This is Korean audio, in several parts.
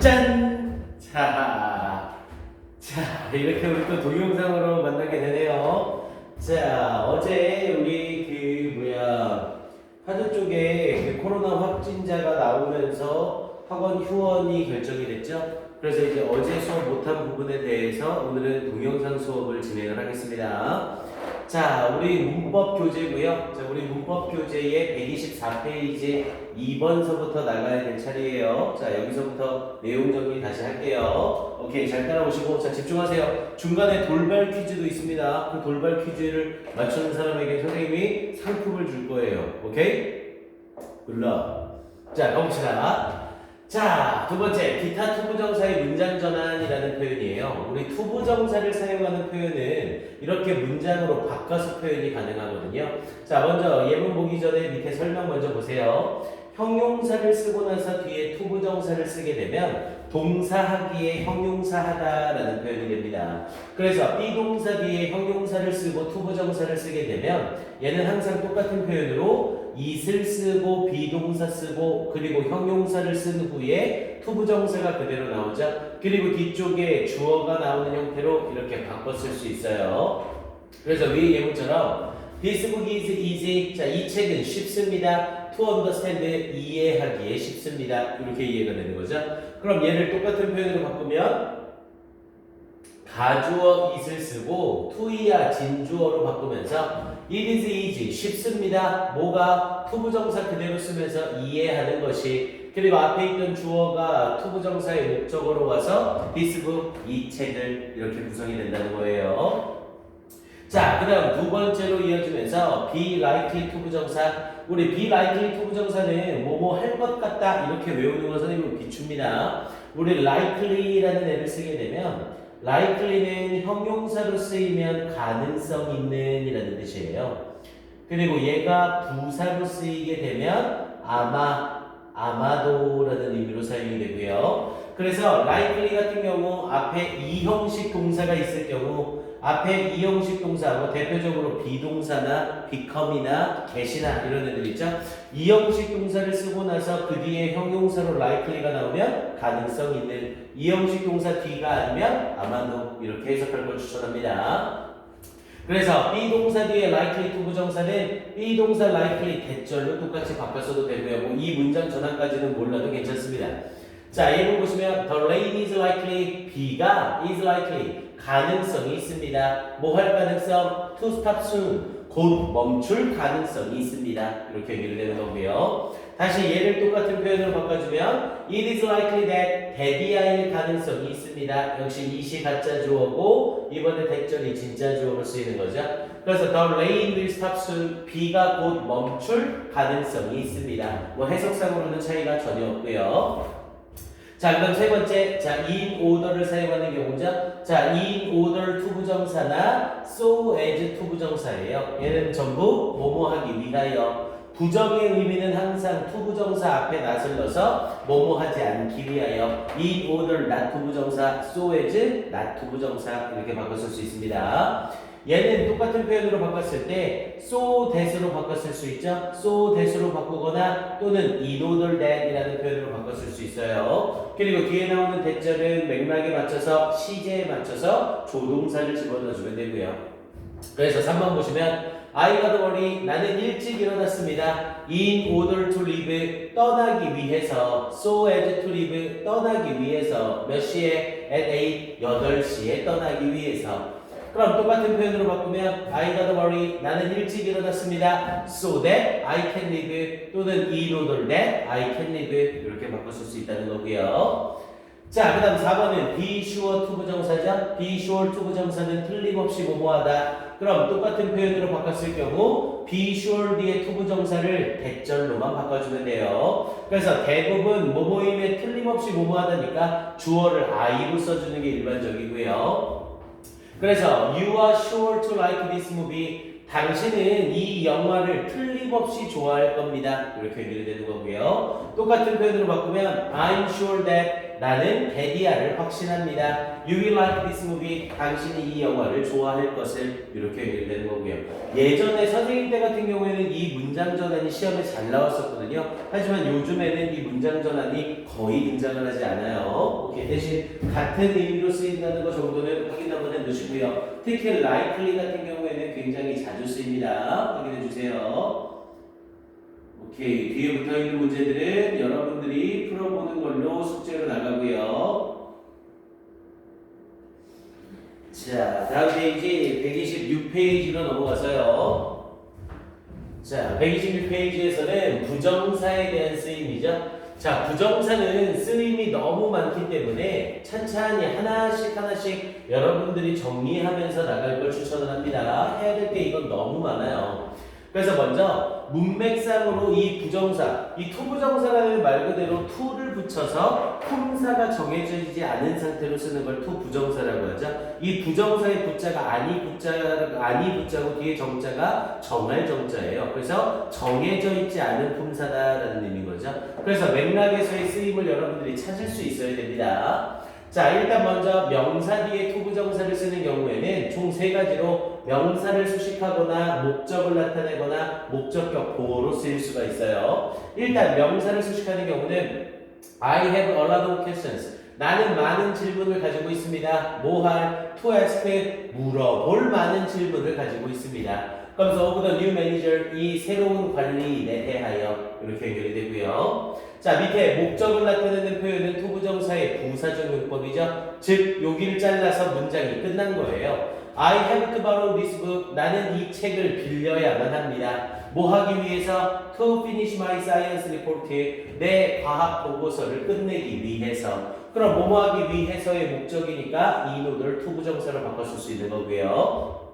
짠! 자, 이렇게 우리 또 동영상으로 만나게 되네요. 자, 어제 우리 하루 쪽에 코로나 확진자가 나오면서 학원 휴원이 결정이 됐죠. 그래서 이제 어제 수업 못한 부분에 대해서 오늘은 동영상 수업을 진행을 하겠습니다. 자, 우리 문법 교재고요. 자, 우리 문법 교재의 124페이지 2번서부터 나가야 될 차례예요. 자, 여기서부터 내용 정리 다시 할게요. 오케이, 잘 따라오시고, 자, 집중하세요. 중간에 돌발 퀴즈도 있습니다. 그 돌발 퀴즈를 맞추는 사람에게 선생님이 상품을 줄 거예요. 오케이? 굿럭. 자, 가봅시다. 자, 두 번째, 기타 투부정사의 문장 전환이라는 표현이에요. 우리 투부정사를 사용하는 표현은 이렇게 문장으로 바꿔서 표현이 가능하거든요. 자, 먼저 예문 보기 전에 밑에 설명 먼저 보세요. 형용사를 쓰고 나서 뒤에 투부정사를 쓰게 되면 동사하기에 형용사하다라는 표현이 됩니다. 그래서 비동사 뒤에 형용사를 쓰고 투부정사를 쓰게 되면 얘는 항상 똑같은 표현으로 it을 쓰고 비동사 쓰고 그리고 형용사를 쓴 후에 투부정사가 그대로 나오죠. 그리고 뒤쪽에 주어가 나오는 형태로 이렇게 바꿔 쓸 수 있어요. 그래서 위의 예문처럼 This book is easy. 자, 이 책은 쉽습니다. To understand, 이해하기에 쉽습니다. 이렇게 이해가 되는 거죠. 그럼 얘를 똑같은 표현으로 바꾸면 가주어 it을 쓰고 to이야 진주어로 바꾸면서 It is easy. 쉽습니다. 뭐가 투부정사 그대로 쓰면서 이해하는 것이 그리고 앞에 있던 주어가 투부정사의 목적어로 와서 this book, 이 책을 이렇게 구성이 된다는 거예요. 자, 그 다음 두 번째로 이어지면서 be likely 투부정사. 우리 be likely 투부정사는 뭐뭐 할 것 같다 이렇게 외우는 거 선생님은 비춥니다. 우리 likely라는 애를 쓰게 되면 likely는 형용사로 쓰이면 가능성 있는 이라는 뜻이에요. 그리고 얘가 부사로 쓰이게 되면 아마도라는 의미로 사용이 되고요. 그래서 likely 같은 경우 앞에 이형식 동사가 있을 경우 앞에 이형식 동사, 뭐 대표적으로 비동사나 become이나 get이나 이런 애들 있죠? 이형식 동사를 쓰고 나서 그 뒤에 형용사로 likely가 나오면 가능성 있는 이형식 동사 뒤가 아니면 아마도 이렇게 해석할 걸 추천합니다. 그래서 비동사 뒤에 likely 투부정사는 비동사 likely 대절로 똑같이 바꿔서도 되고요. 뭐 이 문장 전환까지는 몰라도 괜찮습니다. 자, 예문 보시면 the rain is likely, 비가 is likely, 가능성이 있습니다. 뭐 할 가능성? to stop soon, 곧 멈출 가능성이 있습니다. 이렇게 얘기를 되는 거고요. 다시 얘를 똑같은 표현으로 바꿔주면 it is likely that 대비할 가능성이 있습니다. 역시 이시 가짜 주어고 이번에 대절이 진짜 주어로 쓰이는 거죠. 그래서 the rain will stop soon, 비가 곧 멈출 가능성이 있습니다. 뭐 해석상으로는 차이가 전혀 없고요. 자, 그럼 세 번째, 자, in order를 사용하는 경우죠. 자, in order 투부정사나 so as 투부정사예요. 얘는 전부 뭐뭐 하기 위하여. 부정의 의미는 항상 투부정사 앞에 not을 넣어서 뭐뭐 하지 않기 위하여. in order not 투부정사, so as not 투부정사 이렇게 바꿔쓸 수 있습니다. 얘는 똑같은 표현으로 바꿨을 때 so that으로 바꿨을 수 있죠. so that으로 바꾸거나 또는 in order that 이라는 표현으로 바꿨을 수 있어요. 그리고 뒤에 나오는 대절은 맥락에 맞춰서 시제에 맞춰서 조동사를 집어넣어주면 되고요. 그래서 3번 보시면 I got worry, 나는 일찍 일어났습니다. in order to leave, 떠나기 위해서. so as to leave, 떠나기 위해서. 몇 시에? at 8시에 떠나기 위해서. 그럼 똑같은 표현으로 바꾸면 I got worry, 나는 일찍 일어났습니다. so that I can live 또는 in order that I can live 이렇게 바꿔쓸 수 있다는 거고요. 자, 그 다음 4번은 be sure 투부정사죠. be sure 투부정사는 틀림없이 뭐뭐하다. 그럼 똑같은 표현으로 바꿨을 경우 be sure 뒤에 투부정사를 대절로만 바꿔주면 돼요. 그래서 대부분 뭐뭐임에 틀림없이 뭐뭐하다니까 주어를 I로 써주는 게 일반적이고요. 그래서 you are sure to like this movie. 당신은 이 영화를 틀림없이 좋아할 겁니다. 이렇게 얘기를 되는 거고요. 똑같은 표현으로 바꾸면 I'm sure that 나는 베디아를 확신합니다. You will like this movie. 당신이 이 영화를 좋아할 것을 이렇게 연결되는 거고요. 예전에 선생님 때 같은 경우에는 이 문장 전환이 시험에 잘 나왔었거든요. 하지만 요즘에는 이 문장 전환이 거의 등장을 하지 않아요. 오케이. 대신 같은 의미로 쓰인다는 것 정도는 확인 한번 해두시고요. 특히 likely 같은 경우에는 굉장히 자주 쓰입니다. 확인해 주세요. 오케이. 뒤에 붙어있는 문제들은 여러분들이 풀어보는 걸로 숙제로 나가고요. 자, 다음 페이지 126페이지로 넘어가서요. 자, 126페이지에서는 부정사에 대한 쓰임이죠. 자, 부정사는 쓰임이 너무 많기 때문에 찬찬히 하나씩 여러분들이 정리하면서 나갈 걸 추천을 합니다. 해야 될 게 이건 너무 많아요. 그래서 먼저 문맥상으로 이 부정사, 이 투부정사라는 말 그대로 to를 붙여서 품사가 정해지지 않은 상태로 쓰는 걸 투부정사라고 하죠. 이 부정사의 부자가 아니 부자고 뒤에 정자가 정할 정자예요. 그래서 정해져 있지 않은 품사다라는 의미인 거죠. 그래서 맥락에서의 쓰임을 여러분들이 찾을 수 있어야 됩니다. 자, 일단 먼저 명사 뒤에 투부정사를 쓰는 경우에는 총 세 가지로 명사를 수식하거나 목적을 나타내거나 목적격 보호로 쓰일 수가 있어요. 일단 명사를 수식하는 경우는 I have a lot of questions. 나는 많은 질문을 가지고 있습니다. 뭐 할? To ask, 물어볼 많은 질문을 가지고 있습니다. 그러면서 of the new manager, 이 새로운 관리인에 대하여 이렇게 연결이 되고요. 자, 밑에 목적을 나타내는 표현은 투부정사의 부사적 용법이죠. 즉, 여기를 잘라서 문장이 끝난 거예요. I have to borrow this book. 나는 이 책을 빌려야만 합니다. 뭐 하기 위해서? To finish my science report. 내 과학 보고서를 끝내기 위해서. 그럼 뭐뭐 하기 위해서의 목적이니까 이 노드를 투부정사로 바꿔줄 수 있는 거고요.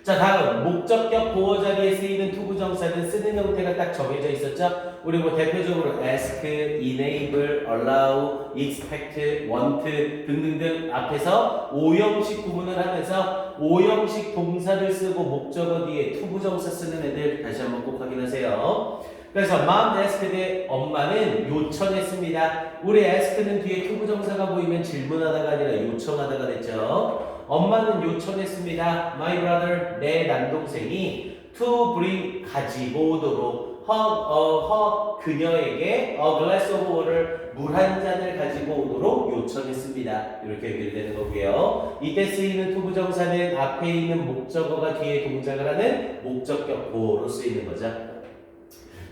자, 다음 목적격 보호 자리에 쓰이는 투부정사는 쓰는 형태가 딱 정해져 있었죠. 우리 뭐 대표적으로 ask, enable, allow, expect, want 등등등 앞에서 5형식 구문을 하면서 5형식 동사를 쓰고 목적어 뒤에 투부정사 쓰는 애들 다시 한번 꼭 확인하세요. 그래서 mom asked, 엄마는 요청했습니다. 우리 ask는 뒤에 투부정사가 보이면 질문하다가 아니라 요청하다가 됐죠. 엄마는 요청했습니다. My brother, 내 남동생이 to bring, 가지고 오도록 그녀에게 a glass of water, 물 한 잔을 가지고 오도록 요청했습니다. 이렇게 연결되는 거고요. 이때 쓰이는 투부정사는 앞에 있는 목적어가 뒤에 동작을 하는 목적격 보호로 쓰이는 거죠.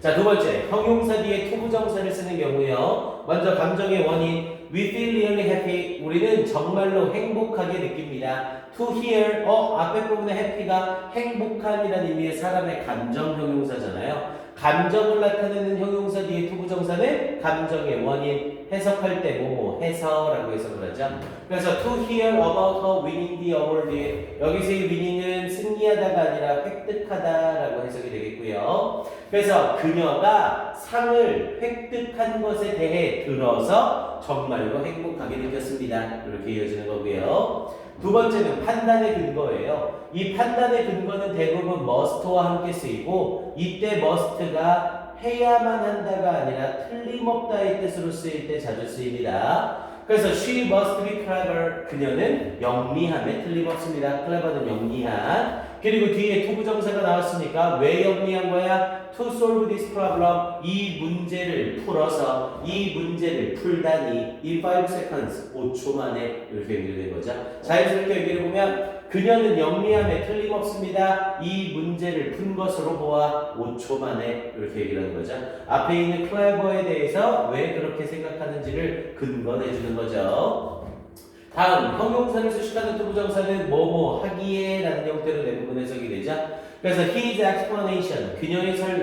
자, 두 번째, 형용사 뒤에 투부정사를 쓰는 경우요. 먼저 감정의 원인, we feel really happy. 우리는 정말로 행복하게 느낍니다. to hear, 앞에 부분의 happy가 행복함이라는 의미의 사람의 감정 형용사잖아요. 감정을 나타내는 형용사 뒤에 투부정사는 감정의 원인, 해석할 때 뭐뭐 해서라고 해석을 하죠. 그래서 to hear about her winning the award, 여기서의 winning은 승리하다가 아니라 획득하다라고 해석이 되겠고요. 그래서 그녀가 상을 획득한 것에 대해 들어서 정말로 행복하게 느꼈습니다. 이렇게 이어지는 거고요. 두 번째는 판단의 근거예요. 이 판단의 근거는 대부분 must와 함께 쓰이고 이때 must가 해야만 한다가 아니라 틀림없다의 뜻으로 쓰일 때 자주 쓰입니다. 그래서 she must be clever. 그녀는 영리함에 틀림없습니다. clever는 영리한. 그리고 뒤에 투부정사가 나왔으니까 왜 영리한 거야? To solve this problem. 이 문제를 풀어서 이 문제를 풀다니 in 5 seconds. 5초 만에 이렇게 연결된 거죠. 자연스럽게 연결해보면 그녀는 영리함에 틀림없습니다. 이 문제를 푼 것으로 보아 5초 만에 이렇게 얘기하는 거죠. 앞에 있는 clever에 대해서 왜 그렇게 생각하는지를 근거내주는 거죠. 다음, 형용사를 수식하는 투부정사는 뭐뭐 하기에 라는 형태로 대부분 해석이 되죠. 그래서 his explanation,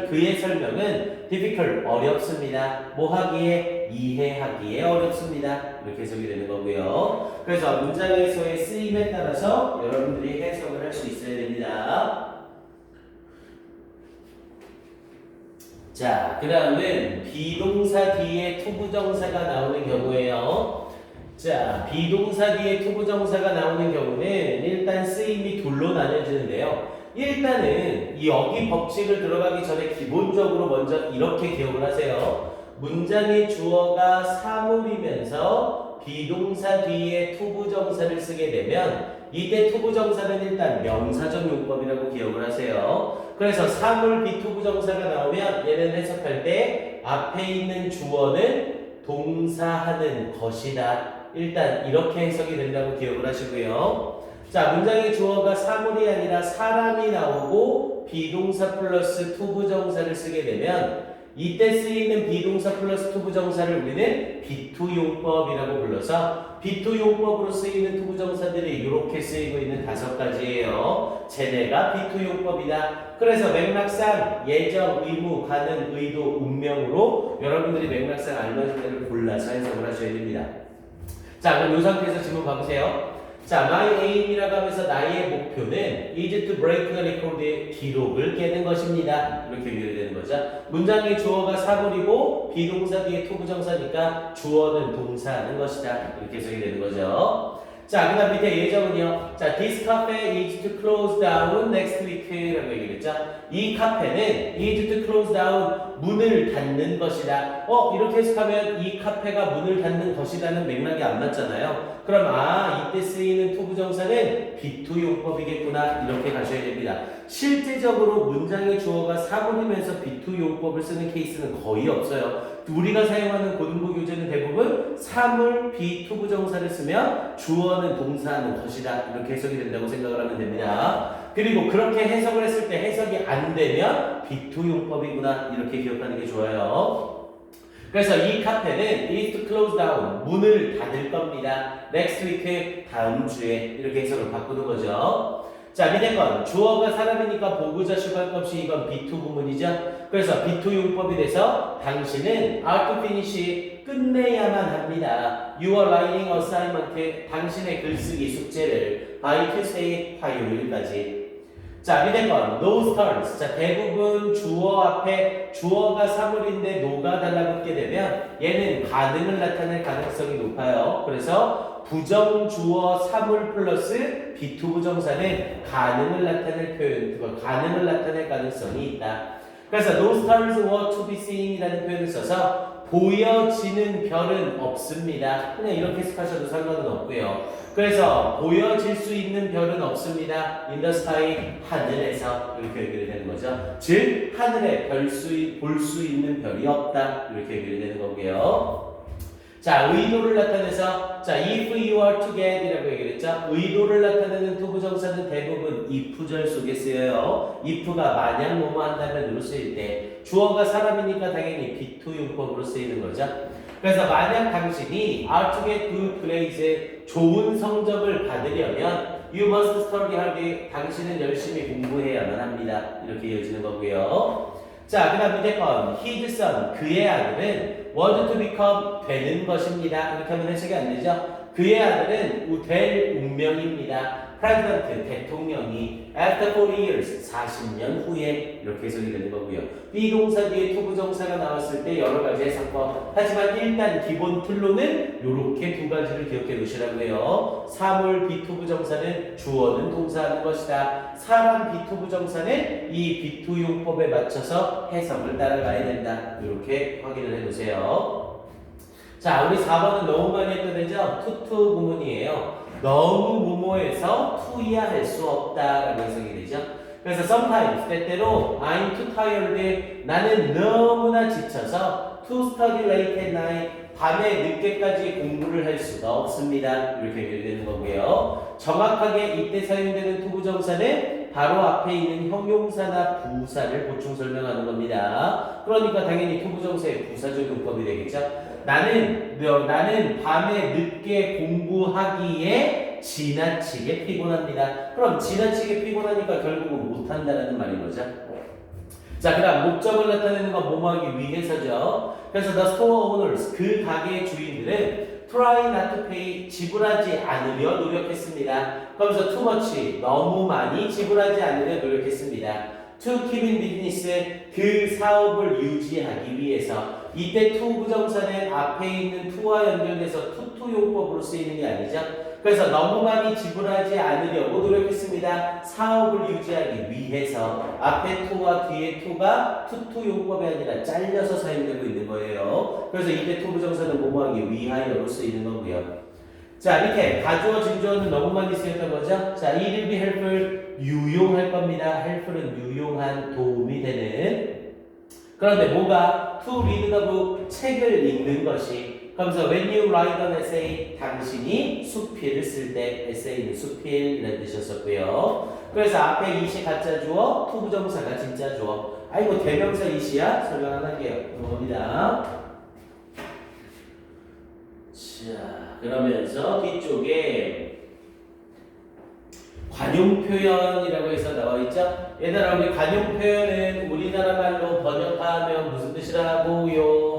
그의 설명은 difficult, 어렵습니다. 뭐 하기에? 이해하기에 어렵습니다. 이렇게 해석이 되는 거고요. 그래서 문장에서의 쓰임에 따라서 여러분들이 해석을 할 수 있어야 됩니다. 자, 그 다음은 비동사 뒤에 투부정사가 나오는 경우에요. 자, 비동사 뒤에 투부정사가 나오는 경우는 일단 쓰임이 둘로 나뉘어지는데요. 일단은 이 어기 법칙을 들어가기 전에 기본적으로 먼저 이렇게 기억을 하세요. 문장의 주어가 사물이면서 비동사 뒤에 투부정사를 쓰게 되면 이때 투부정사는 일단 명사적 용법이라고 기억을 하세요. 그래서 사물 비투부정사가 나오면 얘는 해석할 때 앞에 있는 주어는 동사하는 것이다. 일단 이렇게 해석이 된다고 기억을 하시고요. 자, 문장의 주어가 사물이 아니라 사람이 나오고 비동사 플러스 투부정사를 쓰게 되면 이때 쓰이는 비동사 플러스 투부정사를 우리는 비투용법이라고 불러서 비투용법으로 쓰이는 투부정사들이 이렇게 쓰이고 있는 5가지예요. 쟤네가 비투용법이다. 그래서 맥락상 예정, 의무, 가능, 의도, 운명으로 여러분들이 맥락상 알맞은 데를 골라서 해석을 하셔야 됩니다. 자, 그럼 이 상태에서 질문 봐보세요. 자, my aim이라고 하면서 나의 목표는 is to break the record의 기록을 깨는 것입니다. 이렇게 연결되는 거죠. 문장의 주어가 사물이고 비동사 뒤에 투부정사니까 주어는 동사하는 것이다. 이렇게 해석이 되는 거죠. 자, 그 다음 밑에 예정은요. 자, this cafe is to close down next week라고 얘기했죠. 이 카페는 is to close down 문을 닫는 것이다. 이렇게 해석하면 이 카페가 문을 닫는 것이라는 맥락이 안 맞잖아요. 그럼 이때 쓰이는 투부정사는 비투용법이겠구나. 이렇게 가셔야 됩니다. 실제적으로 문장의 주어가 사물이면서 비투용법을 쓰는 케이스는 거의 없어요. 우리가 사용하는 고등부 교재는 대부분 사물 비투부정사를 쓰면 주어는 동사하는 것이다. 이렇게 해석이 된다고 생각을 하면 됩니다. 그리고 그렇게 해석을 했을 때 해석이 안 되면 비투용법이구나. 이렇게 기억하는 게 좋아요. 그래서 이 카페는 is to close down 문을 닫을 겁니다. next week 다음 주에 이렇게 해석을 바꾸는 거죠. 자, 밑에 건 주어가 사람이니까 보고자 주관 값이 이건 B2 구문이죠. 그래서 B2 용법이 돼서 당신은 are to finish 끝내야만 합니다. Your writing assignment 당신의 글쓰기 숙제를 by Tuesday 화요일까지. 자, 밑에 건 those terms. 자, 대부분 주어 앞에 주어가 사물인데 no가 달라붙게 되면 얘는 가능을 나타낼 가능성이 높아요. 그래서 부정주어 사물 플러스 비투부정사는 가능을 나타낼 표현, 가능을 나타낼 가능성이 있다. 그래서 those stars were to be seen이라는 표현을 써서 보여지는 별은 없습니다. 그냥 이렇게 해석하셔도 상관은 없고요. 그래서 보여질 수 있는 별은 없습니다. in the sky 하늘에서 이렇게 연결이 되는 거죠. 즉 하늘에 볼 수 있는 별이 없다. 이렇게 연결이 되는 거고요. 자, 의도를 나타내서 자, if you are to get 이라고 얘기했죠. 의도를 나타내는 투부정사는 대부분 if절 속에 쓰여요. if가 만약 뭐뭐 한다면으로 쓰일 때 주어가 사람이니까 당연히 be2 용법으로 쓰이는 거죠. 그래서 만약 당신이 are to get good grades 좋은 성적을 받으려면 you must study hard 당신은 열심히 공부해야만 합니다. 이렇게 이어지는 거고요. 자, 그 다음 밑에 건 his son 그의 아들은 want to become 되는 것입니다. 이렇게 하면 해석이 안 되죠. 그의 아들은 될 운명입니다. president 대통령이 after 4 years 40년 후에 이렇게 해석이 되는 거고요. 비동사 뒤에 투부정사가 나왔을 때 여러 가지 해석법. 하지만 일단 기본 틀로는 이렇게 두 가지를 기억해 놓으시라고요. 사물 비투부정사는 주어는 동사하는 것이다. 사람 비투부정사는 이 비투용법에 맞춰서 해석을 따라가야 된다. 이렇게 확인을 해 놓으세요. 자, 우리 4번은 너무 많이 했던 애죠? 투투 구문이에요. 너무 무모해서 투이야 할 수 없다라고 해석이 되죠. 그래서 sometimes 때때로 I'm too tired 나는 너무나 지쳐서 to study late at night 밤에 늦게까지 공부를 할 수가 없습니다. 이렇게 연결되는 거고요. 정확하게 이때 사용되는 투부정사는 바로 앞에 있는 형용사나 부사를 보충 설명하는 겁니다. 그러니까 당연히 투부정사의 부사적 용법이 되겠죠. 나는 밤에 늦게 공부하기에 지나치게 피곤합니다. 그럼 지나치게 피곤하니까 결국은 못한다는 말인 거죠. 자, 그 다음 목적을 나타내는 건 뭐뭐하기 위해서죠. 그래서 the store owners 그 가게의 주인들은 try not to pay 지불하지 않으려 노력했습니다. 그러면서 too much 너무 많이 지불하지 않으려 노력했습니다. to keep in business 그 사업을 유지하기 위해서 이때 to 부정사는 앞에 있는 to와 연결돼서 to 용법으로 쓰이는 게 아니죠. 그래서 너무 많이 지불하지 않으려고 노력했습니다. 사업을 유지하기 위해서 앞에 to와 뒤에 to가 투투용법이 아니라 잘려서 사용되고 있는 거예요. 그래서 이때 to 부정사는 뭐뭐하기 위하여로 쓰이는 거고요. 자, 밑에 가주어 진주어는 너무 많이 쓰였던 거죠. 자, it will be helpful 유용할 겁니다. helpful은 유용한, 도움이 되는. 그런데 뭐가 to read the book 책을 읽는 것이. 그러면서 when you write an essay 당신이 수필을 쓸 때 essay는 수필이라는 뜻이었었고요. 그래서 앞에 이시 가짜 주어, to 부정사가 진짜 주어. 아이고 대명사 이시야? 설명 안 할게요. 넘어갑니다. 자, 그러면서 뒤쪽에 관용 표현이라고 해서 나와 있죠? 얘들아, 우리 관용 표현은 우리나라 말로 번역하면 무슨 뜻이라고요?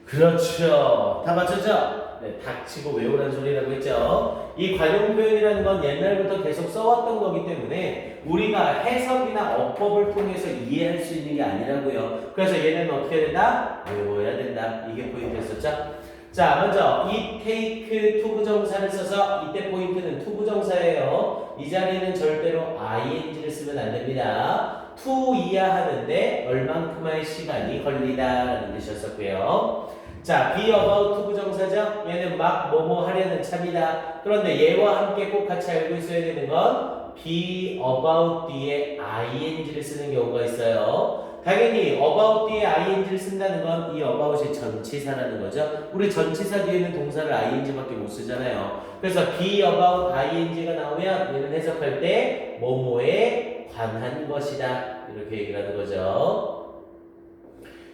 그렇죠. 다 맞췄죠? 네, 닥치고 외우라는 소리라고 했죠. 이 관용 표현이라는 건 옛날부터 계속 써왔던 거기 때문에 우리가 해석이나 어법을 통해서 이해할 수 있는 게 아니라고요. 그래서 얘는 어떻게 된다? 외워야 된다. 이게 포인트였었죠? 자, 먼저 이 take to 부정사를 써서 이때 포인트는 to 부정사예요. 이 자리에는 절대로 ing를 쓰면 안 됩니다. to 이야 하는데 얼만큼의 시간이 걸리다라는 뜻이었었고요. 자, be about to 부정사죠. 얘는 막 뭐뭐 하려는 참이다. 그런데 얘와 함께 꼭 같이 알고 있어야 되는 건 be about 뒤에 ing를 쓰는 경우가 있어요. 당연히 about 뒤에 ing를 쓴다는 건 이 about이 전치사라는 거죠. 우리 전치사 뒤에는 동사를 ing밖에 못 쓰잖아요. 그래서 be about ing가 나오면 얘는 해석할 때 뭐뭐에 관한 것이다 이렇게 얘기를 하는 거죠.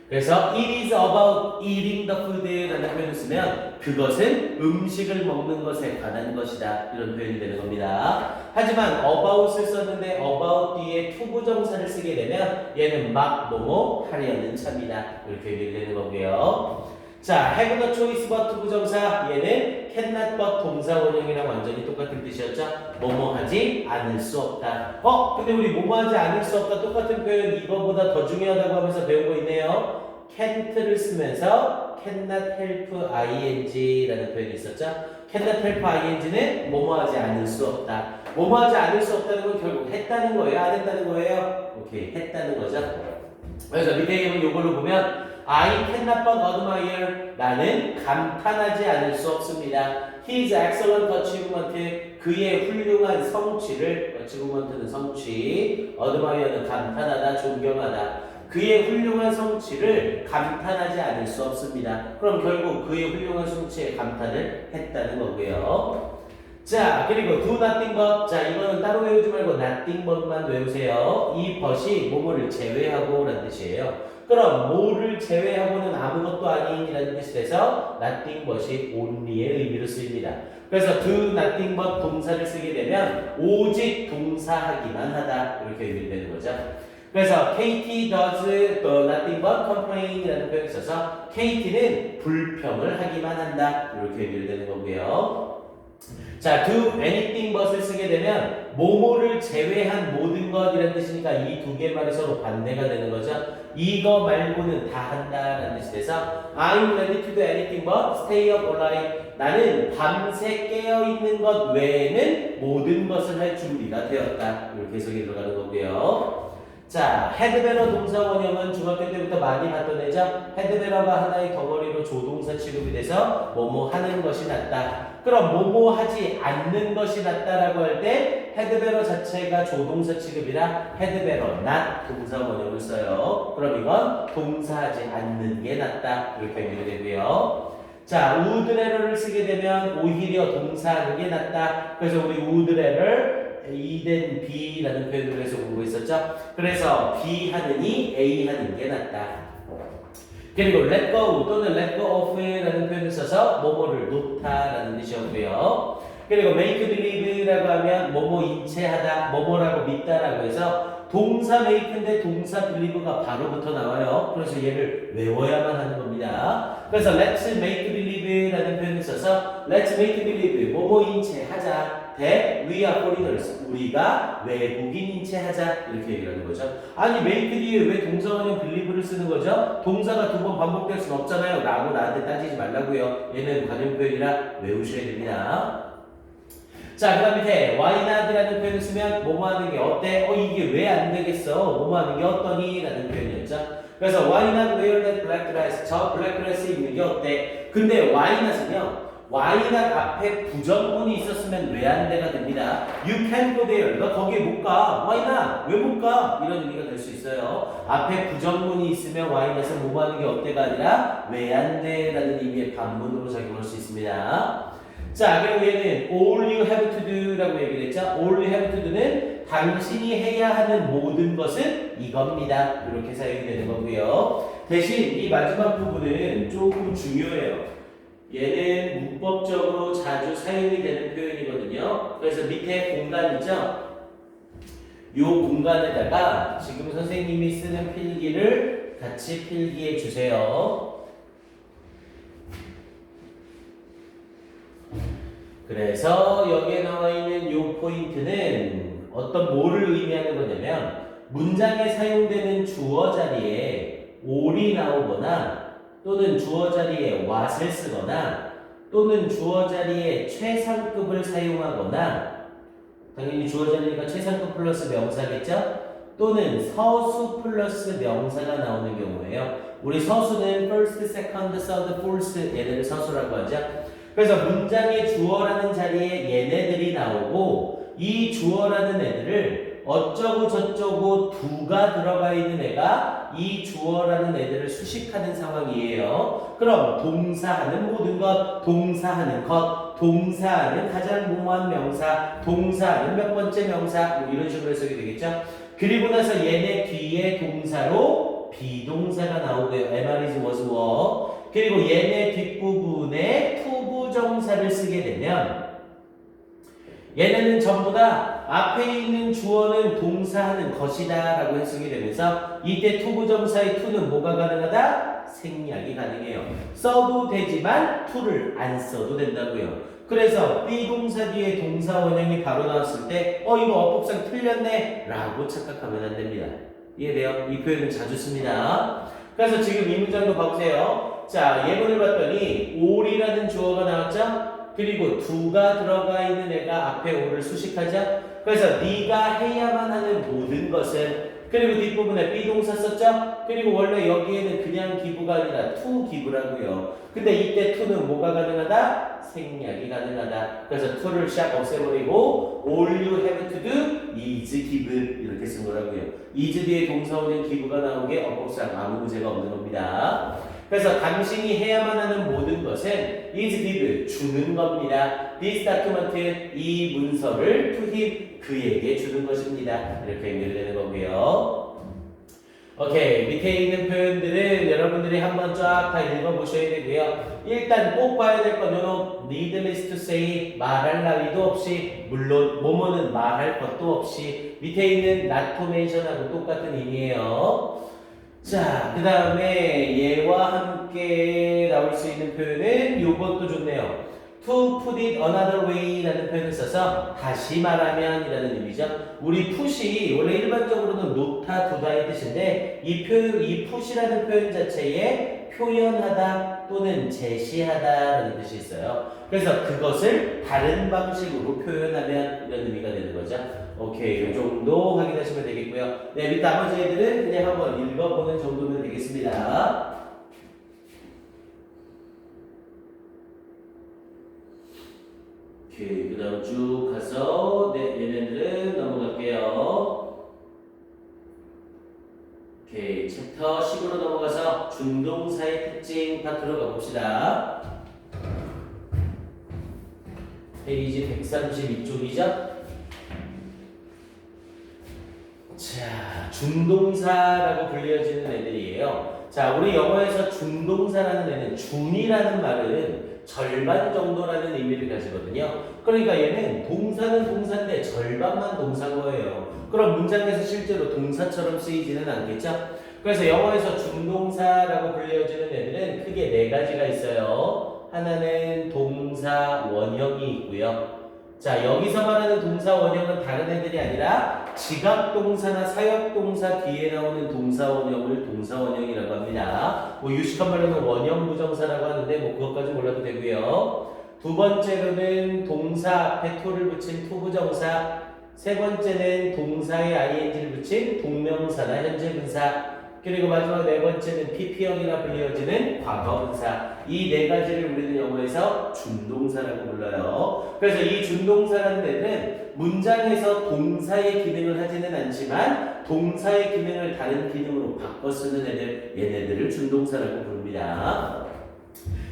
그래서 it is about eating the food라는 표현을 쓰면 그것은 음식을 먹는 것에 관한 것이다 이런 표현이 되는 겁니다. 하지만 about을 썼는데 about 뒤에 to 부정사를 쓰게 되면 얘는 막 뭐뭐 하려는 참이다 이렇게 얘기를 되는 거고요. 자, have the choice but 부정사 얘는 cannot but 동사 원형이랑 완전히 똑같은 뜻이었죠. 뭐뭐 하지 않을 수 없다. 근데 우리 뭐뭐 하지 않을 수 없다 똑같은 표현 이거보다 더 중요하다고 하면서 배운 거 있네요. can't를 쓰면서 cannot help ing라는 표현이 있었죠. cannot help ing는 뭐뭐 하지 않을 수 없다. 뭐뭐 하지 않을 수 없다는 건 결국 했다는 거예요? 안 했다는 거예요? 오케이, 했다는 거죠. 그래서 밑에 있는 요걸로 보면 I cannot but admire 나는 감탄하지 않을 수 없습니다. His excellent achievement 그의 훌륭한 성취를 achievement는 성취 admire는 감탄하다 존경하다 그의 훌륭한 성취를 감탄하지 않을 수 없습니다. 그럼 결국 그의 훌륭한 성취에 감탄을 했다는 거고요. 자, 그리고 do nothing but 자, 이거는 따로 외우지 말고 nothing but만 외우세요. 이 but이 뭐뭐를 제외하고 라는 뜻이에요. 그럼 뭐를 제외하고는 아무것도 아닌이라는 뜻이 돼서 nothing but이 only의 의미로 쓰입니다. 그래서 do nothing but 동사를 쓰게 되면 오직 동사하기만 하다 이렇게 의미되는 거죠. 그래서 Katie does nothing but complain이라는 표현을 써서 Katie는 불평을 하기만 한다 이렇게 의미를 되는 거고요. 자, do anything but을 쓰게 되면 뭐뭐를 제외한 모든 것이라는 뜻이니까 이 두 개 말이 서로 반대가 되는 거죠. 이거 말고는 다 한다라는 뜻이 돼서 I'm ready to do anything but stay up all night. 나는 밤새 깨어있는 것 외에는 모든 것을 할 준비가 되었다. 이렇게 해석이 들어가는 거고요. 자, 헤드베러 동사 원형은 중학교 때부터 많이 봤던 애죠. 헤드베러가 하나의 덩어리로 조동사 취급이 돼서 뭐뭐 하는 것이 낫다. 그럼 뭐뭐 하지 않는 것이 낫다라고 할 때 헤드베러 자체가 조동사 취급이라 헤드베러 not 동사 원형을 써요. 그럼 이건 동사하지 않는 게 낫다 이렇게 얘기가 되고요. 자, would-rather를 쓰게 되면 오히려 동사하는 게 낫다. 그래서 우리 would-rather E then B라는 표현으로 해서 공부했었죠. 그래서 B 하느니 A 하는 게 낫다. 그리고 let go 또는 let go of라는 표현을 써서 뭐뭐를 놓다라는 뜻이었고요. 그리고 make believe라고 하면 뭐뭐 인체하다, 뭐뭐라고 믿다라고 해서 동사 make인데 동사 believe가 바로부터 나와요. 그래서 얘를 외워야만 하는 겁니다. 그래서 let's make believe라는 표현을 써서 let's make believe 뭐뭐 인체하자. that we are foreigners 우리가 외국인 인체하자 이렇게 얘기를 하는 거죠. 아니 make 뒤에 왜 동사원형 believe를 쓰는 거죠? 동사가 두 번 반복될 수는 없잖아요 라고 나한테 따지지 말라고요. 얘는 관용 표현이라 외우셔야 됩니다. 자, 그 다음 밑에 why not이라는 표현을 쓰면 뭐뭐 하는 게 어때? 이게 왜 안 되겠어? 뭐뭐 하는 게 어떠니? 라는 표현이었죠. 그래서 why not wear that black dress? 저 블랙 드레스 입는 게 어때? 근데 why not은요. why not 앞에 부정문이 있었으면 왜 안 돼가 됩니다. You can't go there. 너 거기에 못 가. Why not? 왜 못 가? 이런 의미가 될 수 있어요. 앞에 부정문이 있으면 why not은 뭐뭐 하는 게 어때가 아니라 왜 안 돼? 라는 의미의 반문으로 작용할 수 있습니다. 자, 그리고 얘는 all you have to do 라고 얘기를 했죠. all you have to do는 당신이 해야 하는 모든 것은 이겁니다. 이렇게 사용이 되는 거고요. 대신 이 마지막 부분은 조금 중요해요. 얘는 문법적으로 자주 사용이 되는 표현이거든요. 그래서 밑에 공간 있죠? 이 공간에다가 지금 선생님이 쓰는 필기를 같이 필기해 주세요. 그래서 여기에 나와 있는 이 포인트는 어떤 뭐를 의미하는 거냐면 문장에 사용되는 주어 자리에 all이 나오거나 또는 주어 자리에 what을 쓰거나 또는 주어 자리에 최상급을 사용하거나 당연히 주어 자리니까 최상급 플러스 명사겠죠? 또는 서수 플러스 명사가 나오는 경우에요. 우리 서수는 first, second, third, fourth 얘네를 서수라고 하죠. 그래서 문장의 주어라는 자리에 얘네들이 나오고 이 주어라는 애들을 어쩌고 저쩌고 두가 들어가 있는 애가 이 주어라는 애들을 수식하는 상황이에요. 그럼 동사하는 모든 것, 동사하는 것, 동사하는 가장 무모한 명사, 동사하는 몇 번째 명사 뭐 이런 식으로 해석이 되겠죠. 그리고 나서 얘네 뒤에 동사로 비동사가 나오고요. MR is was were. 그리고 얘네 뒷부분에 투부정사를 쓰게 되면 얘네는 전부 다 앞에 있는 주어는 동사하는 것이다 라고 해석이 되면서 이때 투부정사의 투는 뭐가 가능하다? 생략이 가능해요. 써도 되지만 투를 안 써도 된다고요. 그래서 비동사 뒤에 동사 원형이 바로 나왔을 때 이거 어법상 틀렸네 라고 착각하면 안 됩니다. 이해돼요? 이 표현은 자주 씁니다. 그래서 지금 이 문장도 봐보세요. 자, 예문을 봤더니 all이라는 주어가 나왔죠? 그리고 두가 들어가 있는 애가 앞에 all을 수식하죠? 그래서 네가 해야만 하는 모든 것은 그리고 뒷부분에 비동사 썼죠? 그리고 원래 여기에는 그냥 기부가 아니라 to 기부라고요. 근데 이때 to는 뭐가 가능하다? 생략이 가능하다. 그래서 to를 샥 없애버리고 all you have to do is give 이렇게 쓴 거라고요. is 뒤에 동사원인 기부가 나온 게 어법상 아무 문제가 없는 겁니다. 그래서 당신이 해야만 하는 모든 것은 is give 주는 겁니다. This document 이 문서를 to him 그에게 주는 것입니다. 이렇게 연결되는 거고요. 오케이, 밑에 있는 표현들은 여러분들이 한번 쫙 다 읽어보셔야 되고요. 일단 꼭 봐야 될 건 요놈 needless to say 말할 나위도 없이 물론 뭐뭐는 말할 것도 없이 밑에 있는 not to mention하고 똑같은 의미예요. 자, 그 다음에 얘와 함께 나올 수 있는 표현은 요것도 좋네요. To put it another way 라는 표현을 써서 다시 말하면 이라는 의미죠. 우리 put이 원래 일반적으로는 놓다, 두다의 뜻인데 이 put이라는 표현 자체에 표현하다 또는 제시하다 라는 뜻이 있어요. 그래서 그것을 다른 방식으로 표현하면 이런 의미가 되는 거죠. 오케이, 이 정도 확인하시면 되겠고요. 네, 밑 나머지 애들은 그냥 한번 읽어보는 정도면 되겠습니다. 오케이, 그 다음 쭉 가서 네, 얘네들은 넘어갈게요. 오케이, 챕터 10으로 넘어가서 준동사의 특징 파트로 가봅시다. 페이지 132쪽이죠? 자, 준동사라고 불려지는 애들이에요. 자, 우리 영어에서 준동사라는 애는 준이라는 말은 절반 정도라는 의미를 가지거든요. 그러니까 얘는 동사는 동사인데 절반만 동사인 거예요. 그럼 문장에서 실제로 동사처럼 쓰이지는 않겠죠? 그래서 영어에서 준동사라고 불려지는 애들은 크게 네 가지가 있어요. 하나는 동사 원형이 있고요. 자, 여기서 말하는 동사 원형은 다른 애들이 아니라 지각동사나 사역동사 뒤에 나오는 동사 원형을 동사 원형이라고 합니다. 뭐 유식한 말로는 원형 부정사라고 하는데 뭐 그것까지 몰라도 되고요. 두 번째로는 동사 앞에 to를 붙인 투부정사, 세 번째는 동사에 ing를 붙인 동명사나 현재분사, 그리고 마지막 네 번째는 pp형이라 불리워지는 과거분사. 이 네 가지를 우리는 영어에서 준동사라고 불러요. 그래서 이 준동사라는 애들은 문장에서 동사의 기능을 하지는 않지만 동사의 기능을 다른 기능으로 바꿔 쓰는 애들, 얘네들을 준동사라고 부릅니다.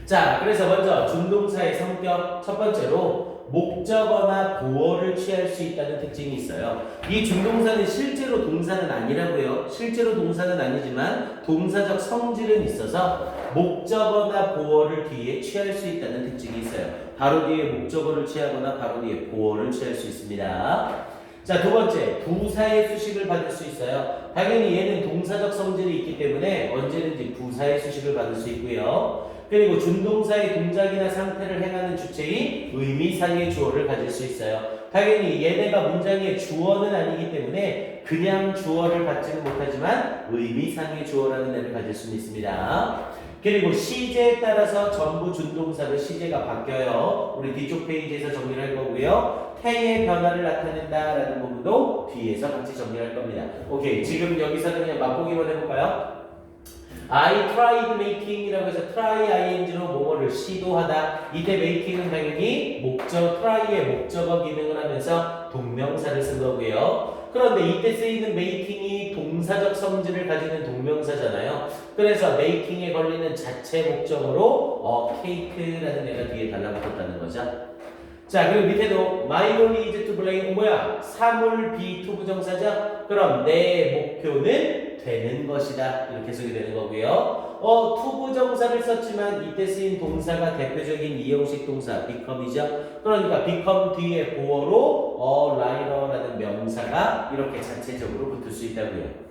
자, 그래서 먼저 준동사의 성격 첫 번째로 목적어나 보어를 취할 수 있다는 특징이 있어요. 이 준동사는 실제로 동사는 아니라고요. 실제로 동사는 아니지만 동사적 성질은 있어서 목적어나 보어를 뒤에 취할 수 있다는 특징이 있어요. 바로 뒤에 목적어를 취하거나 바로 뒤에 보어를 취할 수 있습니다. 자, 두 번째, 부사의 수식을 받을 수 있어요. 당연히 얘는 동사적 성질이 있기 때문에 언제든지 부사의 수식을 받을 수 있고요. 그리고 준동사의 동작이나 상태를 행하는 주체인 의미상의 주어를 가질 수 있어요. 당연히 얘네가 문장의 주어는 아니기 때문에 그냥 주어를 받지는 못하지만 의미상의 주어라는 애를 가질 수는 있습니다. 그리고 시제에 따라서 전부 준동사로 시제가 바뀌어요. 우리 뒤쪽 페이지에서 정리를 할 거고요. 태의 변화를 나타낸다라는 부분도 뒤에서 같이 정리할 겁니다. 오케이, 지금 여기서는 그냥 맛보기만 해볼까요? I tried making이라고 해서 try ing로 뭐뭐를 시도하다. 이때 making은 당연히 try의 목적어 기능을 하면서 동명사를 쓴 거고요. 그런데 이때 쓰이는 making이 동사적 성질을 가지는 동명사잖아요. 그래서 making에 걸리는 자체 목적으로 cake라는 애가 뒤에 달라붙었다는 거죠. 자, 그리고 밑에도 my goal is to blame 뭐야? 사물 비투부정사죠? 그럼 내 목표는 되는 것이다. 이렇게 해석이 되는 거고요. 투부정사를 썼지만 이때 쓰인 동사가 대표적인 이형식 동사 become이죠. 그러니까 become 뒤에 보어로 writer라는 명사가 이렇게 자체적으로 붙을 수 있다고요.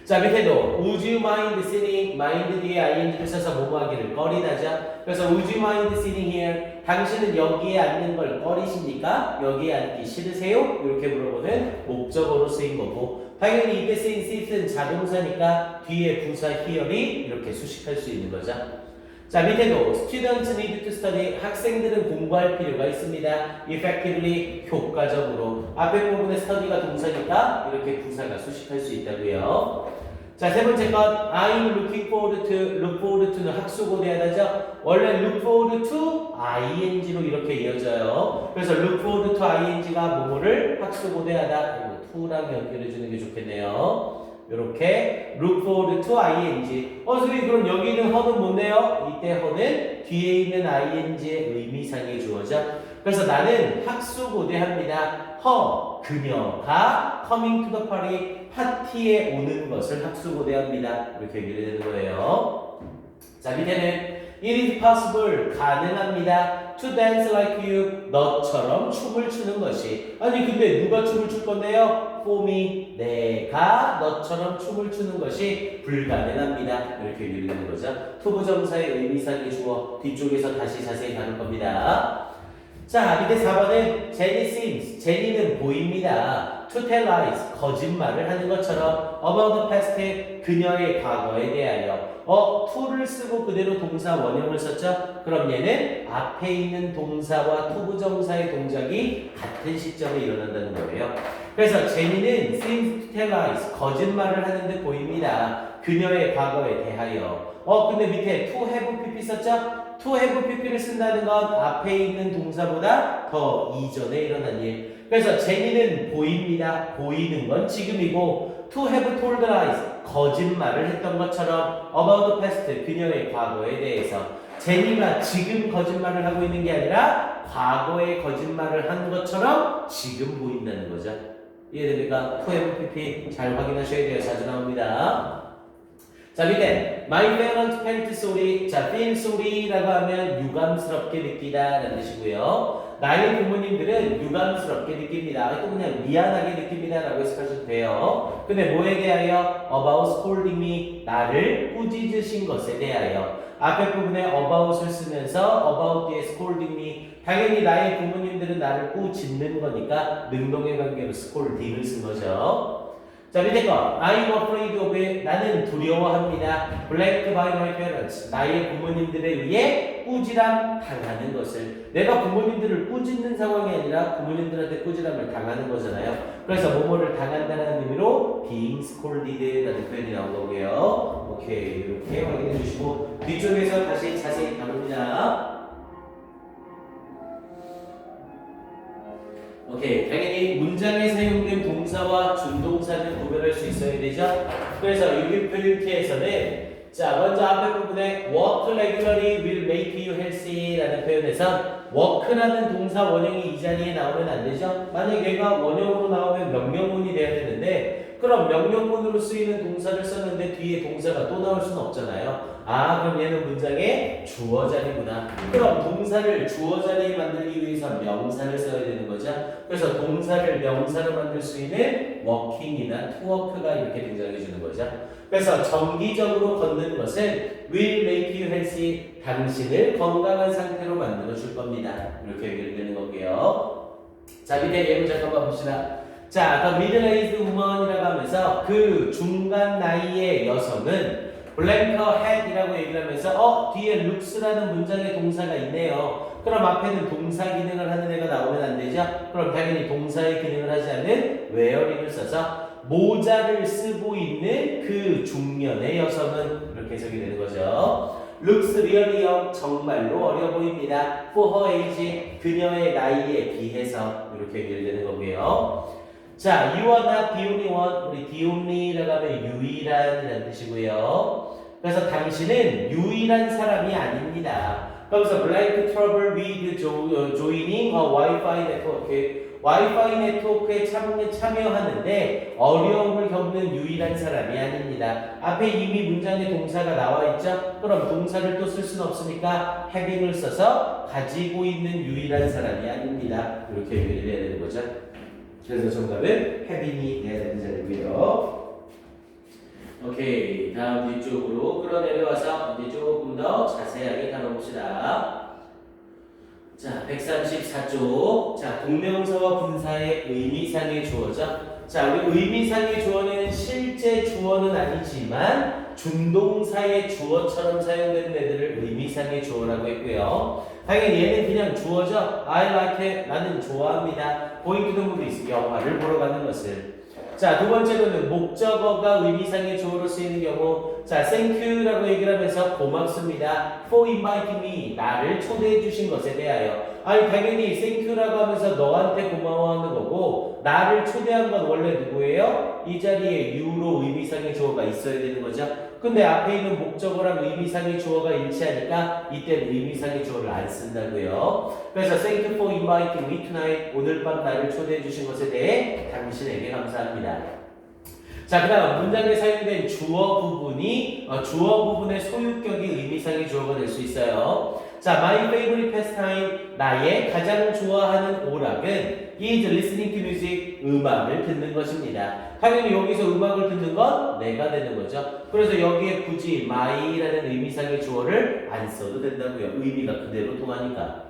자, 밑에도 would you mind sitting, mind 뒤에 ing를 써서 뭐뭐하기를 꺼리다죠. 그래서 would you mind sitting here? 당신은 여기에 앉는 걸 꺼리십니까? 여기에 앉기 싫으세요? 이렇게 물어보는 목적어로 쓰인 거고, 당연히 이때 쓰인 sit은 자동사니까 뒤에 부사 here이 이렇게 수식할 수 있는 거죠. 자, 밑에도 students need to study. 학생들은 공부할 필요가 있습니다. effectively, 효과적으로. 앞에 부분에 study가 동사니까 이렇게 부사가 수식할 수 있다고요. 자, 세 번째 것, I'm looking forward to. look forward to는 학수고대하다죠. 원래 look forward to ing로 이렇게 이어져요. 그래서 look forward to ing가 뭐뭐를 학수고대하다. to랑 연결해 주는 게 좋겠네요. 이렇게 look forward to ing. 선생님, 그럼 여기 있는 허는 뭔데요? 이때 허는 뒤에 있는 ing의 의미상의 주어죠. 그래서 나는 학수고대합니다. 그녀가 coming to the party, 파티에 오는 것을 학수고대합니다. 이렇게 얘기를 되는 거예요. 자, 밑에는 it is possible, 가능합니다. to dance like you, 너처럼 춤을 추는 것이. 아니, 근데 누가 춤을 출 건데요? for me, 내가 너처럼 춤을 추는 것이 불가능합니다. 이렇게 얘기를 되는 거죠. 투부정사의 의미상의 주어 뒤쪽에서 다시 자세히 다룰 겁니다. 자, 밑에 4번은 Jenny seems, 제니는 보입니다. to tell lies, 거짓말을 하는 것처럼 about the past, 그녀의 과거에 대하여. to를 쓰고 그대로 동사 원형을 썼죠? 그럼 얘는 앞에 있는 동사와 투부정사의 동작이 같은 시점에 일어난다는 거예요. 그래서 제니는 seems to tell lies, 거짓말을 하는 듯 보입니다. 그녀의 과거에 대하여. 근데 밑에 to have pp 썼죠? to have pp를 쓴다는 건 앞에 있는 동사보다 더 이전에 일어난 일. 그래서 제니는 보입니다. 보이는 건 지금이고 to have told lies, 거짓말을 했던 것처럼 about the past, 그녀의 과거에 대해서. 제니가 지금 거짓말을 하고 있는 게 아니라 과거에 거짓말을 한 것처럼 지금 보인다는 거죠. 이해됩니까? to have pp 잘 확인하셔야 돼요. 자주 나옵니다. 자, 밑에 my parents felt sorry. 자, feel sorry라고 하면 유감스럽게 느끼다 라는 뜻이고요. 나의 부모님들은 유감스럽게 느낍니다. 또 그냥 미안하게 느낍니다 라고 해석하셔도 돼요. 근데 뭐에 대하여? about scolding me, 나를 꾸짖으신 것에 대하여. 앞에 부분에 about을 쓰면서 about 뒤에 scolding me, 당연히 나의 부모님들은 나를 꾸짖는 거니까 능동의 관계로 scolding을 쓴 거죠. 자, 밑에 거. I'm afraid of it. 나는 두려워합니다. Black by my parents. 나의 부모님들에 의해 꾸지람 당하는 것을. 내가 부모님들을 꾸짖는 상황이 아니라 부모님들한테 꾸지람을 당하는 거잖아요. 그래서 뭐뭐를 당한다는 의미로 being scolded라는 표현이 나온 거고요. 오케이, 이렇게 확인해 주시고 뒤쪽에서 다시 자세히 다룹니다. 오케이, 당연히 문장에 사용된 동사와 준동사는 구별할 수 있어야 되죠. 그래서 유기표윤기에서는 자, 먼저 앞에 부분에 work regularly will make you healthy라는 표현에서 work라는 동사 원형이 이 자리에 나오면 안 되죠. 만약 얘가 원형으로 나오면 명령문이 돼야 되는데 그럼 명령문으로 쓰이는 동사를 썼는데 뒤에 동사가 또 나올 수는 없잖아요. 아, 그럼 얘는 문장의 주어 자리구나. 그럼 동사를 주어 자리에 만들기 위해서 명사를 써야 되는 거죠. 그래서 동사를 명사로 만들 수 있는 working이나 to work가 이렇게 등장해 주는 거죠. 그래서 정기적으로 걷는 것은 will make you healthy, 당신을 건강한 상태로 만들어 줄 겁니다. 이렇게 연결되는 거고요. 자, 밑에 예문 잠깐만 봅시다. 자, the middle-aged woman이라고 하면서 그 중간 나이의 여성은 blank head이라고 얘기를 하면서 뒤에 looks라는 문장의 동사가 있네요. 그럼 앞에는 동사 기능을 하는 애가 나오면 안 되죠? 그럼 당연히 동사의 기능을 하지 않는 wearing을 써서 모자를 쓰고 있는 그 중년의 여성은 이렇게 해석이 되는 거죠. looks really young, 정말로 어려 보입니다. for her age, 그녀의 나이에 비해서 이렇게 연결되는 거고요. 자, you are not the only one. 우리 the only라고 하면 유일한이라는 뜻이고요. 그래서 당신은 유일한 사람이 아닙니다. 그래서 blank trouble with joining a Wi-Fi network. 와이파이 네트워크에 참여하는데 어려움을 겪는 유일한 사람이 아닙니다. 앞에 이미 문장에 동사가 나와 있죠? 그럼 동사를 또 쓸 수는 없으니까 having을 써서 가지고 있는 유일한 사람이 아닙니다. 이렇게 얘기를 해야 되는 거죠. 그래서 정답은 having이 돼야 되는 자리고요. 오케이, 다음 뒤쪽으로 끌어내려와서 이제 조금 더 자세하게 다뤄봅시다. 자, 134쪽. 자, 동명사와 분사의 의미상의 주어죠. 자, 우리 의미상의 주어는 실제 주어는 아니지만 준동사의 주어처럼 사용되는 애들을 의미상의 주어라고 했고요. 당연히 얘는 그냥 주어죠. I like it. 나는 좋아합니다. going to the movies. 영화를 보러 가는 것을. 자, 두 번째로는 목적어가 의미상의 주어로 쓰이는 경우, 자, thank you라고 얘기를 하면서 고맙습니다. for inviting me. 나를 초대해 주신 것에 대하여. 아니, 당연히 thank you라고 하면서 너한테 고마워하는 거고, 나를 초대한 건 원래 누구예요? 이 자리에 you로 의미상의 주어가 있어야 되는 거죠. 근데 앞에 있는 목적어랑 의미상의 주어가 일치하니까 이때는 의미상의 주어를 안 쓴다고요. 그래서 thank you for inviting me tonight. 오늘 밤 나를 초대해 주신 것에 대해 당신에게 감사합니다. 자, 그 다음 문장에 사용된 주어 부분의 소유격이 의미상의 주어가 될 수 있어요. 자, my favorite pastime, 나의 가장 좋아하는 오락은 is listening to music, 음악을 듣는 것입니다. 당연히 여기서 음악을 듣는 건 내가 되는 거죠. 그래서 여기에 굳이 my라는 의미상의 주어를 안 써도 된다고요. 의미가 그대로 통하니까.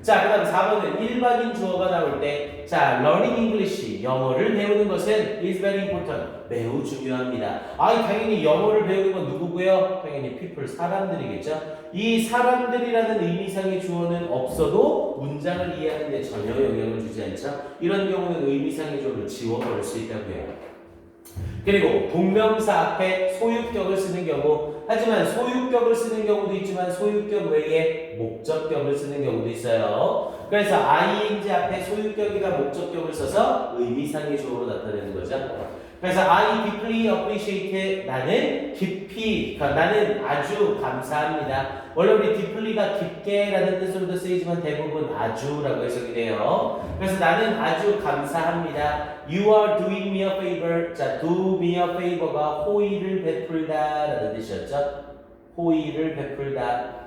자, 그 다음 4번은 일반인 주어가 나올 때, 자, learning English, 영어를 배우는 것은 is very important, 매우 중요합니다. 당연히 영어를 배우는 건 누구고요? 당연히 people, 사람들이겠죠. 이 사람들이라는 의미상의 주어는 없어도 문장을 이해하는 데 전혀 영향을 주지 않죠. 이런 경우는 의미상의 주어를 지워버릴 수 있다고요. 그리고 동명사 앞에 소유격을 쓰는 경우, 하지만 소유격을 쓰는 경우도 있지만 소유격 외에 목적격을 쓰는 경우도 있어요. 그래서 ing 앞에 소유격이나 목적격을 써서 의미상의 주어로 나타내는 거죠. 그래서 I deeply appreciate it. 나는 깊이, 나는 아주 감사합니다. 원래 우리 deeply가 깊게라는 뜻으로도 쓰이지만 대부분 아주라고 해석이 돼요. 그래서 나는 아주 감사합니다. You are doing me a favor. 자, do me a favor가 호의를 베풀다 라는 뜻이었죠. 호의를 베풀다.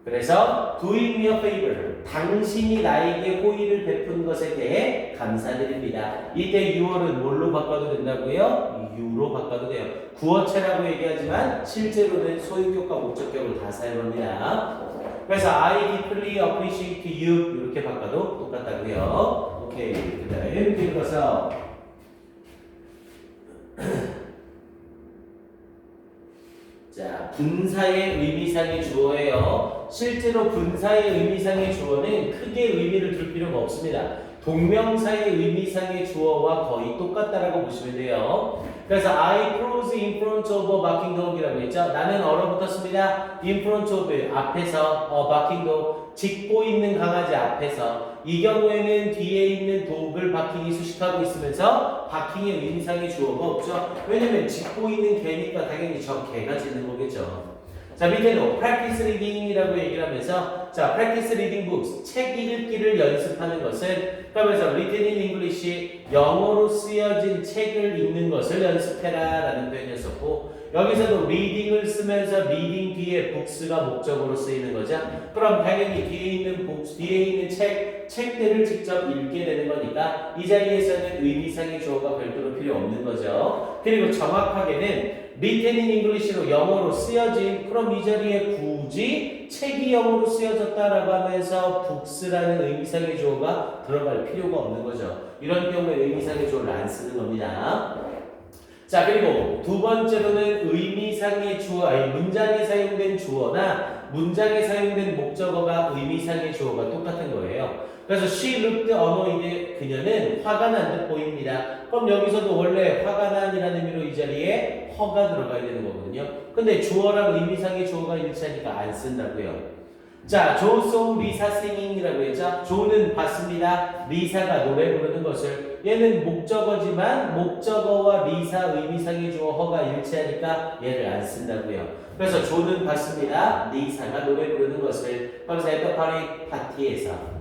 그래서 doing me a favor, 당신이 나에게 호의를 베푼 것에 대해 감사드립니다. 이때 you어는 뭘로 바꿔도 된다고요? you로 바꿔도 돼요. 구어체라고 얘기하지만 실제로는 소유격과 목적격을 다 사용합니다. 그래서 I deeply appreciate you 이렇게 바꿔도 똑같다고요. 오케이, 그 다음에 읽어서 자, 분사의 의미상의 주어예요. 실제로 분사의 의미상의 주어는 크게 의미를 둘 필요가 없습니다. 동명사의 의미상의 주어와 거의 똑같다라고 보시면 돼요. 그래서 I close in front of a barking dog이라고 했죠. 나는 얼어붙었습니다. in front of 앞에서 barking dog 짖고 있는 강아지 앞에서. 이 경우에는 뒤에 있는 독을 바킹이 수식하고 있으면서 바킹의 의미상의 주어가 없죠. 왜냐면 짖고 있는 개니까 당연히 저 개가 짖는 거겠죠. 자, 밑에도 practice reading이라고 얘기를 하면서 자, practice reading books 책 읽기를 연습하는 것은 그러면서 written in English 영어로 쓰여진 책을 읽는 것을 연습해라 라는 표현이었었고 여기서도 reading을 쓰면서 reading 뒤에 books가 목적으로 쓰이는 거죠. 그럼 당연히 뒤에 있는 books, 뒤에 있는 책들을 직접 읽게 되는 거니까 이 자리에서는 의미상의 주어가 별도로 필요 없는 거죠. 그리고 정확하게는 written in English로 영어로 쓰여진 그럼 이 자리에 굳이 책이 영어로 쓰여졌다라고 하면서 books라는 의미상의 주어가 들어갈 필요가 없는 거죠. 이런 경우에 의미상의 주어를 안 쓰는 겁니다. 자, 그리고 두 번째로는 의미상의 주어, 아니 문장에 사용된 주어나 문장에 사용된 목적어가 의미상의 주어가 똑같은 거예요. 그래서 she looked annoyed 그녀는 화가 난 듯 보입니다. 그럼 여기서도 원래 화가 난이라는 의미로 이 자리에 허가 들어가야 되는 거거든요. 근데 주어랑 의미상의 주어가 일치하니까 안 쓴다고요. 자, 조 saw 리사 singing이라고 했죠. 조는 봤습니다. 리사가 노래 부르는 것을. 얘는 목적어지만 목적어와 리사 의미상의 주어 허가 일치하니까 얘를 안 쓴다고요. 그래서 조는 봤습니다. 리사가 노래 부르는 것을. 그래서 at the party, 파티에서.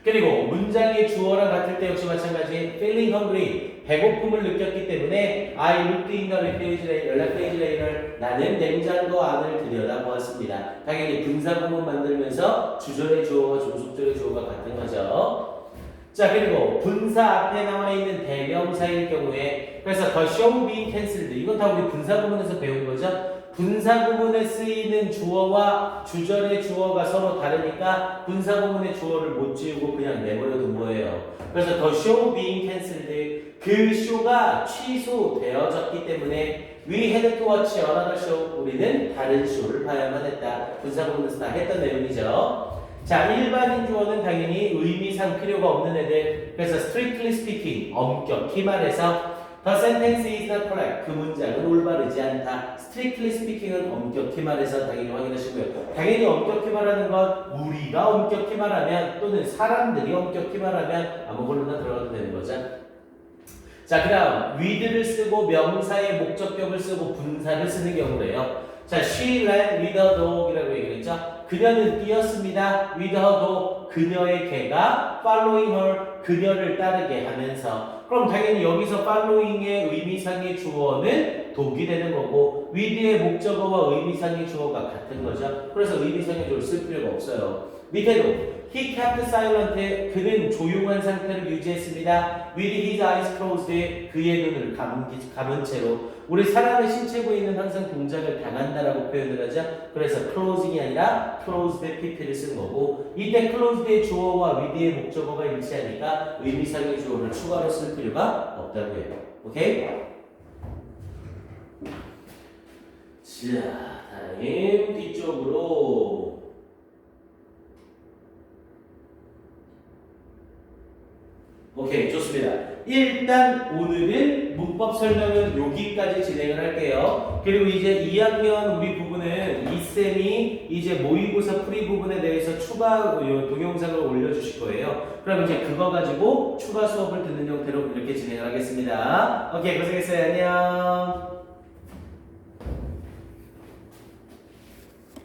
그리고 문장의 주어랑 같을 때 역시 마찬가지 feeling hungry 배고픔을 느꼈기 때문에 I looked in the refrigerator 나는 냉장고 안을 들여다보았습니다. 당연히 분사구문 만들면서 주절의 주어와 종속절의 주어가 같은 거죠. 자, 그리고 분사 앞에 나와 있는 대명사일 경우에 그래서 the show being cancelled 이건 다 우리 분사구문에서 배운 거죠. 분사구문에 쓰이는 주어와 주절의 주어가 서로 다르니까 분사구문의 주어를 못 지우고 그냥 내버려둔 거예요. 그래서 the show being cancelled 그 쇼가 취소되어졌기 때문에 we had to watch another show 우리는 다른 쇼를 봐야만 했다. 분사구문에서 다 했던 내용이죠. 자, 일반인 주어는 당연히 의미상 필요가 없는 애들. 그래서 strictly speaking 엄격히 말해서 The sentence is not correct. 그 문장은 올바르지 않다. Strictly speaking은 엄격히 말해서 당연히 확인하시고요. 당연히 엄격히 말하는 건 우리가 엄격히 말하면 또는 사람들이 엄격히 말하면 아무걸로나 들어가도 되는 거죠. 자, 그 다음 with를 쓰고 명사의 목적격을 쓰고 분사를 쓰는 경우래요. 자, she ran with a dog이라고 얘기를 했죠. 그녀는 뛰었습니다. with her dog. 그녀의 개가 following her. 그녀를 따르게 하면서 그럼 당연히 여기서 following의 의미상의 주어는 독이 되는 거고 with의 목적어와 의미상의 주어가 같은 거죠. 그래서 의미상의 주어를 쓸 필요가 없어요. 밑에도 he kept silent 그는 조용한 상태를 유지했습니다. with his eyes closed 그의 눈을 감은 채로 우리 사람의 신체 부위는 항상 동작을 당한다라고 표현을 하죠. 그래서 closing이 아니라 closed pp를 쓴 거고 이때 closed의 주어와 with의 목적어가 일치하니까 의미상의 주어를 추가로 쓸 필요가 없다고 해요. 오케이? 자, 다음 뒤쪽으로 오케이, 좋습니다. 일단 오늘은 문법 설명은 여기까지 진행을 할게요. 그리고 이제 2학년 우리 부분은 이쌤이 이제 모의고사 풀이 부분에 대해서 추가 동영상을 올려주실 거예요. 그럼 이제 그거 가지고 추가 수업을 듣는 형태로 이렇게 진행을 하겠습니다. 오케이, 고생했어요. 안녕.